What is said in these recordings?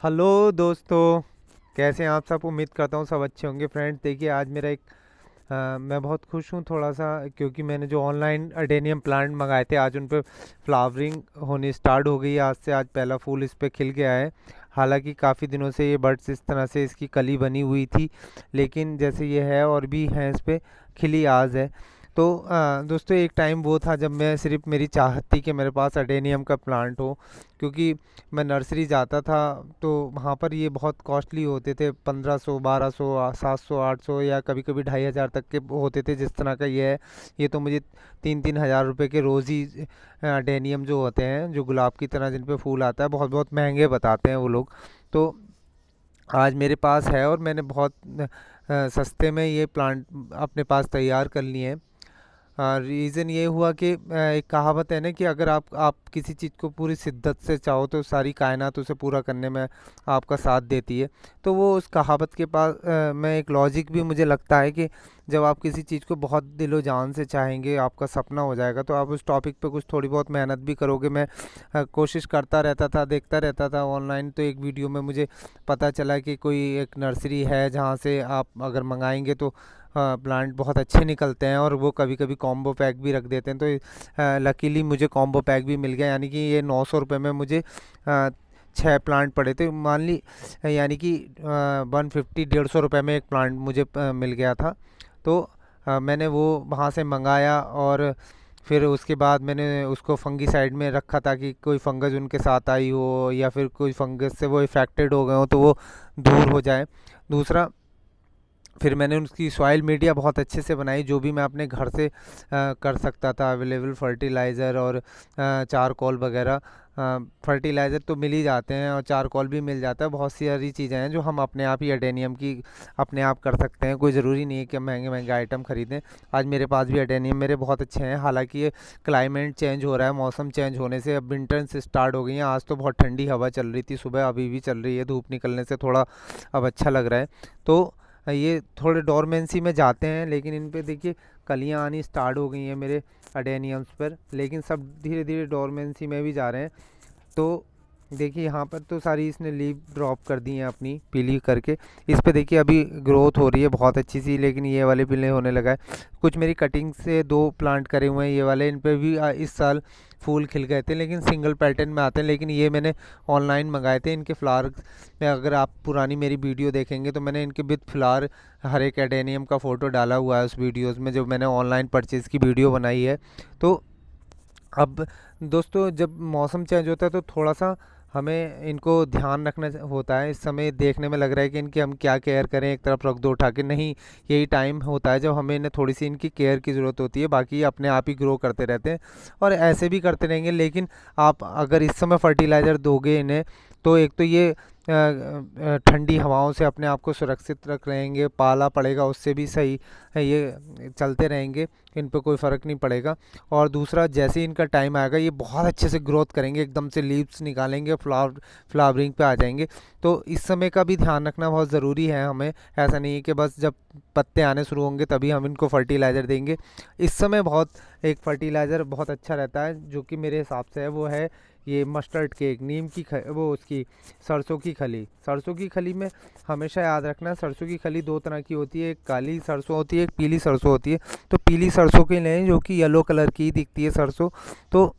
Hello दोस्तों। कैसे हैं आप सब? उम्मीद करता हूँ सब अच्छे होंगे। फ्रेंड्स देखिए, आज मेरा मैं बहुत खुश हूँ थोड़ा सा, क्योंकि मैंने जो ऑनलाइन अडेनियम प्लांट मंगाए थे आज उन पे फ्लावरिंग होनी स्टार्ट हो गई है। आज से आज पहला फूल इस पे खिल गया है। हालांकि काफ़ी दिनों से ये बड्स इस तरह से इसकी कली बनी हुई थी, लेकिन जैसे ये है और भी हैं इस पे खिली आज है। तो दोस्तों, एक टाइम वो था जब मैं सिर्फ मेरी चाहत थी कि मेरे पास अडेनियम का प्लांट हो, क्योंकि मैं नर्सरी जाता था तो वहाँ पर ये बहुत कॉस्टली होते थे। 1500, 1200, 700, 800 या कभी कभी 2500 तक के होते थे। जिस तरह का ये है, ये तो मुझे 3-3 हज़ार रुपए के रोज़ ही डेनियम जो होते हैं, जो गुलाब की तरह जिन पे फूल आता है, बहुत बहुत महंगे बताते हैं वो लोग। तो आज मेरे पास है और मैंने बहुत सस्ते में ये प्लांट अपने पास तैयार कर लिए हैं। रीज़न ये हुआ कि एक कहावत है ना कि अगर आप किसी चीज़ को पूरी शिद्दत से चाहो तो सारी कायनात उसे पूरा करने में आपका साथ देती है। तो वो उस कहावत के पास में एक लॉजिक भी मुझे लगता है कि जब आप किसी चीज़ को बहुत दिलो जान से चाहेंगे, आपका सपना हो जाएगा, तो आप उस टॉपिक पे कुछ थोड़ी बहुत मेहनत भी करोगे। मैं कोशिश करता रहता था, देखता रहता था ऑनलाइन। तो एक वीडियो में मुझे पता चला कि कोई एक नर्सरी है जहाँ से आप अगर मंगाएंगे तो प्लांट बहुत अच्छे निकलते हैं, और वो कभी कभी कॉम्बो पैक भी रख देते हैं। तो लकीली मुझे कॉम्बो पैक भी मिल गया, यानी कि ये 900 रुपये में मुझे 6 प्लांट पड़े थे, मान ली। यानी कि 150-150 रुपये में एक प्लांट मुझे मिल गया था। तो मैंने वो वहाँ से मंगाया, और फिर उसके बाद मैंने उसको फंगीसाइड में रखा ताकि कोई फंगस उनके साथ आई हो या फिर कोई फंगस से वो इफ़ेक्टेड हो गए हो तो वो दूर हो जाए। दूसरा, फिर मैंने उसकी सॉइल मीडिया बहुत अच्छे से बनाई, जो भी मैं अपने घर से कर सकता था। अवेलेबल फर्टिलाइज़र और चारकोल वगैरह। फर्टिलाइज़र तो मिल ही जाते हैं और चारकोल भी मिल जाता है। बहुत सी सारी चीज़ें हैं जो हम अपने आप ही अडेनियम की अपने आप कर सकते हैं। कोई ज़रूरी नहीं है कि हम महंगे महंगे आइटम ख़रीदें। आज मेरे पास भी अडेनियम मेरे बहुत अच्छे हैं। हालांकि ये क्लाइमेट चेंज हो रहा है, मौसम चेंज होने से अब विंटर से स्टार्ट हो गई है। आज तो बहुत ठंडी हवा चल रही थी सुबह, अभी भी चल रही है। धूप निकलने से थोड़ा अब अच्छा लग रहा है। तो ये थोड़े डोरमेंसी में जाते हैं, लेकिन इन पे देखिए कलियां आनी स्टार्ट हो गई हैं मेरे अडेनियम्स पर, लेकिन सब धीरे धीरे डोरमेंसी में भी जा रहे हैं। तो देखिए यहाँ पर तो सारी इसने लीव ड्रॉप कर दी हैं अपनी पीली करके। इस पे देखिए अभी ग्रोथ हो रही है बहुत अच्छी सी, लेकिन ये वाले पीले होने लगा है। कुछ मेरी कटिंग से 2 प्लांट करे हुए हैं ये वाले, इन पे भी इस साल फूल खिल गए थे, लेकिन सिंगल पैटर्न में आते हैं। लेकिन ये मैंने ऑनलाइन मंगाए थे। इनके फ्लावर में अगर आप पुरानी मेरी वीडियो देखेंगे तो मैंने इनके विद फ्लावर हर एक एडेनियम का फ़ोटो डाला हुआ है उस वीडियोज़ में, जो मैंने ऑनलाइन परचेज़ की वीडियो बनाई है। तो अब दोस्तों, जब मौसम चेंज होता है तो थोड़ा सा हमें इनको ध्यान रखना होता है। इस समय देखने में लग रहा है कि इनकी हम क्या केयर करें, एक तरफ रख दो उठा के, नहीं। यही टाइम होता है जब हमें इन्हें थोड़ी सी इनकी केयर की ज़रूरत होती है। बाकी ये अपने आप ही ग्रो करते रहते हैं और ऐसे भी करते रहेंगे। लेकिन आप अगर इस समय फर्टिलाइज़र दोगे इन्हें, तो एक तो ये ठंडी हवाओं से अपने आप को सुरक्षित रख रहेंगे, पाला पड़ेगा उससे भी सही है, ये चलते रहेंगे, इन पे कोई फ़र्क नहीं पड़ेगा। और दूसरा, जैसे ही इनका टाइम आएगा ये बहुत अच्छे से ग्रोथ करेंगे, एकदम से लीव्स निकालेंगे, फ्लावरिंग पे आ जाएंगे। तो इस समय का भी ध्यान रखना बहुत ज़रूरी है हमें। ऐसा नहीं है कि बस जब पत्ते आने शुरू होंगे तभी हम इनको फर्टिलाइज़र देंगे। इस समय बहुत एक फर्टिलाइज़र बहुत अच्छा रहता है जो कि मेरे हिसाब से है, वो है ये मस्टर्ड केक, नीम की वो उसकी सरसों की खली। सरसों की खली में हमेशा याद रखना, सरसों की खली 2 तरह की होती है, एक काली सरसों होती है, एक पीली सरसों होती है। तो पीली सरसों की लें जो कि येलो कलर की दिखती है सरसों। तो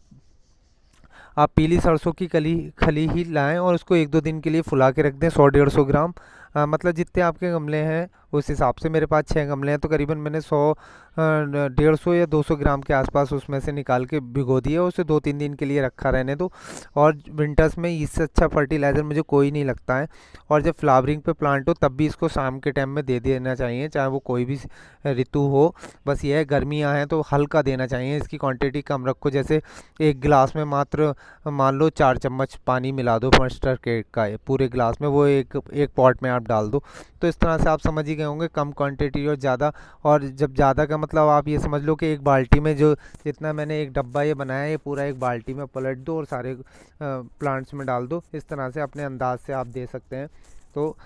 आप पीली सरसों की कली खली ही लाएं और उसको 1-2 दिन के लिए फुला के रख दें, 100-150 ग्राम। मतलब जितने आपके गमले हैं उस हिसाब से। मेरे पास 6 गमले हैं तो करीबन मैंने 100, 150 या 200 ग्राम के आसपास उसमें से निकाल के भिगो दिए, उसे 2-3 दिन के लिए रखा रहने दो। और विंटर्स में इससे अच्छा फर्टिलाइज़र मुझे कोई नहीं लगता है। और जब फ्लावरिंग पे प्लांट हो तब भी इसको शाम के टाइम में दे देना चाहिए, चाहे वो कोई भी ऋतु हो। बस ये है, गर्मियाँ हैं तो हल्का देना चाहिए, इसकी क्वांटिटी कम रखो। जैसे एक गिलास में मात्र मान लो 4 चम्मच पानी मिला दो मस्टर केक का, पूरे गिलास में, वो एक एक पॉट में आप डाल दो। तो इस तरह से आप समझ ही गए होंगे, कम क्वांटिटी और ज़्यादा। और जब ज़्यादा का मतलब आप ये समझ लो कि एक बाल्टी में जो जितना मैंने एक डब्बा ये बनाया है, ये पूरा एक बाल्टी में पलट दो और सारे प्लांट्स में डाल दो। इस तरह से अपने अंदाज से आप दे सकते हैं। तो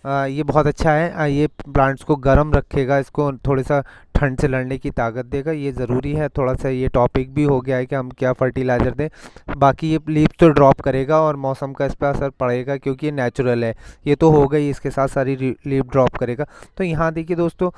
ये बहुत अच्छा है। ये प्लांट्स को गर्म रखेगा, इसको थोड़ा सा ठंड से लड़ने की ताकत देगा। ये ज़रूरी है। थोड़ा सा ये टॉपिक भी हो गया है कि हम क्या फर्टिलाइज़र दें। बाकी ये लीव्स तो ड्रॉप करेगा और मौसम का इस पर असर पड़ेगा क्योंकि ये नेचुरल है। ये तो हो गई, इसके साथ सारी लीव ड्रॉप करेगा। तो यहाँ देखिए दोस्तों,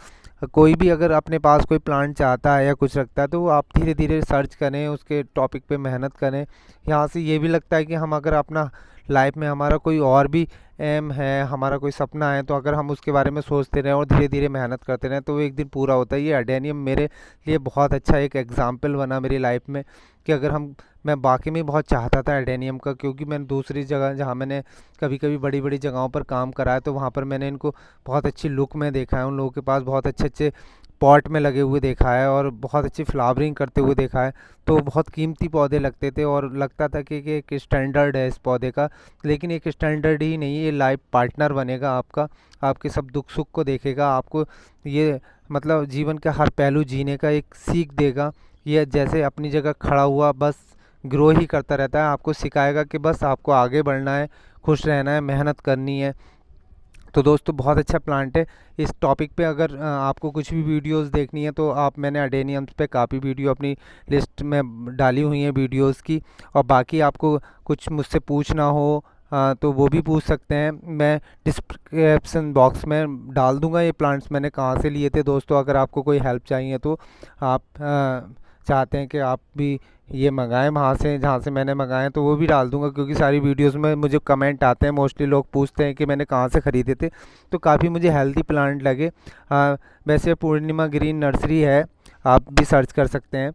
कोई भी अगर अपने पास कोई प्लांट चाहता है या कुछ रखता है तो वो आप धीरे धीरे सर्च करें, उसके टॉपिक पे मेहनत करें। यहाँ से ये भी लगता है कि हम अगर अपना लाइफ में हमारा कोई और भी एम है, हमारा कोई सपना है, तो अगर हम उसके बारे में सोचते रहें और धीरे धीरे मेहनत करते रहें तो वो एक दिन पूरा होता है। ये अडेनियम मेरे लिए बहुत अच्छा एक एग्जाम्पल बना मेरी लाइफ में कि अगर मैं वाकई में बहुत चाहता था एडेनियम का, क्योंकि मैंने दूसरी जगह जहाँ मैंने कभी कभी बड़ी बड़ी जगहों पर काम करा है तो वहाँ पर मैंने इनको बहुत अच्छी लुक में देखा है। उन लोगों के पास बहुत अच्छे अच्छे पॉट में लगे हुए देखा है और बहुत अच्छी फ्लावरिंग करते हुए देखा है। तो बहुत कीमती पौधे लगते थे और लगता था कि एक स्टैंडर्ड है इस पौधे का। लेकिन एक स्टैंडर्ड ही नहीं, ये लाइफ पार्टनर बनेगा आपका, आपके सब दुख सुख को देखेगा, आपको ये मतलब जीवन का हर पहलू जीने का एक सीख देगा। ये जैसे अपनी जगह खड़ा हुआ बस ग्रो ही करता रहता है, आपको सिखाएगा कि बस आपको आगे बढ़ना है, खुश रहना है, मेहनत करनी है। तो दोस्तों बहुत अच्छा प्लांट है। इस टॉपिक पे अगर आपको कुछ भी वीडियोस देखनी है तो मैंने अडेनियम्स पे काफ़ी वीडियो अपनी लिस्ट में डाली हुई हैं वीडियोस की। और बाकी आपको कुछ मुझसे पूछना हो तो वो भी पूछ सकते हैं, मैं डिस्क्रिप्शन बॉक्स में डाल दूंगा ये प्लांट्स मैंने कहाँ से लिए थे। दोस्तों अगर आपको कोई हेल्प चाहिए तो आप चाहते हैं कि आप भी ये मंगाएं वहाँ से जहाँ से मैंने मंगाए, तो वो भी डाल दूंगा, क्योंकि सारी वीडियोस में मुझे कमेंट आते हैं, मोस्टली लोग पूछते हैं कि मैंने कहाँ से ख़रीदे थे। तो काफ़ी मुझे हेल्दी प्लांट लगे। वैसे पूर्णिमा ग्रीन नर्सरी है, आप भी सर्च कर सकते हैं।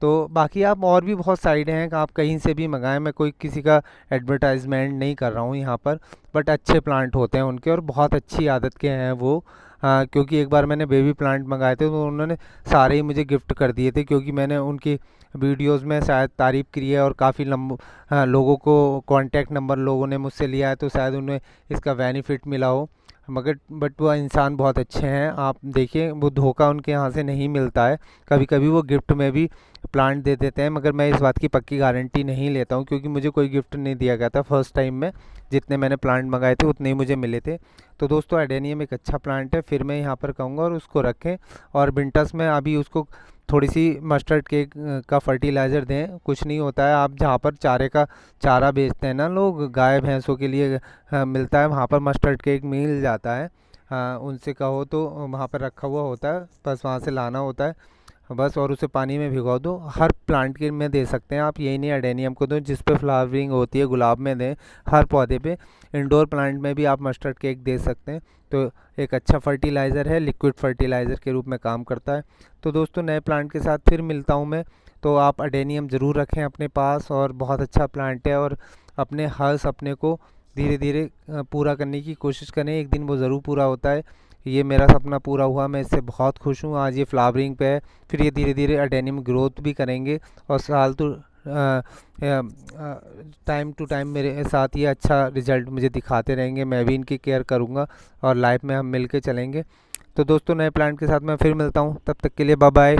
तो बाकी आप और भी बहुत साइटें हैं कि आप कहीं से भी मंगाएं, मैं कोई किसी का एडवर्टाइजमेंट नहीं कर रहा हूँ यहाँ पर। बट अच्छे प्लांट होते हैं उनके और बहुत अच्छी आदत के हैं वो। क्योंकि एक बार मैंने बेबी प्लांट मंगाए थे तो उन्होंने सारे ही मुझे गिफ्ट कर दिए थे, क्योंकि मैंने उनकी वीडियोस में शायद तारीफ़ की है और काफ़ी लोगों को कांटेक्ट नंबर लोगों ने मुझसे लिया है, तो शायद उन्हें इसका बेनिफिट मिला हो। मगर बट वो इंसान बहुत अच्छे हैं, आप देखिए वो धोखा उनके यहाँ से नहीं मिलता है। कभी कभी वो गिफ्ट में भी प्लांट दे देते हैं, मगर मैं इस बात की पक्की गारंटी नहीं लेता हूँ, क्योंकि मुझे कोई गिफ्ट नहीं दिया गया था फर्स्ट टाइम में। जितने मैंने प्लांट मंगाए थे उतने ही मुझे मिले थे। तो दोस्तों एडेनियम एक अच्छा प्लांट है, फिर मैं यहाँ पर कहूँगा और उसको रखें। और विंटर्स में अभी उसको थोड़ी सी मस्टर्ड केक का फर्टिलाइज़र दें, कुछ नहीं होता है। आप जहाँ पर चारा बेचते हैं ना लोग, गाय भैंसों के लिए मिलता है, वहाँ पर मस्टर्ड केक मिल जाता है। उनसे कहो तो वहाँ पर रखा हुआ होता है, बस वहाँ से लाना होता है बस, और उसे पानी में भिगो दो। हर प्लांट के में दे सकते हैं आप, यही नहीं एडेनियम को दो, जिस पे फ्लावरिंग होती है गुलाब में दें, हर पौधे पे। इंडोर प्लांट में भी आप मस्टर्ड केक दे सकते हैं। तो एक अच्छा फर्टिलाइज़र है, लिक्विड फर्टिलाइज़र के रूप में काम करता है। तो दोस्तों नए प्लांट के साथ फिर मिलता हूँ मैं। तो आप अडेनियम ज़रूर रखें अपने पास, और बहुत अच्छा प्लांट है, और अपने हर सपने को धीरे धीरे पूरा करने की कोशिश करें, एक दिन वो ज़रूर पूरा होता है। ये मेरा सपना पूरा हुआ, मैं इससे बहुत खुश हूँ। आज ये फ्लावरिंग पे है, फिर ये धीरे धीरे अडेनियम ग्रोथ भी करेंगे और साल तो टाइम टू टाइम मेरे साथ ये अच्छा रिजल्ट मुझे दिखाते रहेंगे। मैं भी इनकी केयर करूँगा और लाइफ में हम मिल के चलेंगे। तो दोस्तों नए प्लांट के साथ मैं फिर मिलता हूँ, तब तक के लिए बाय बाय।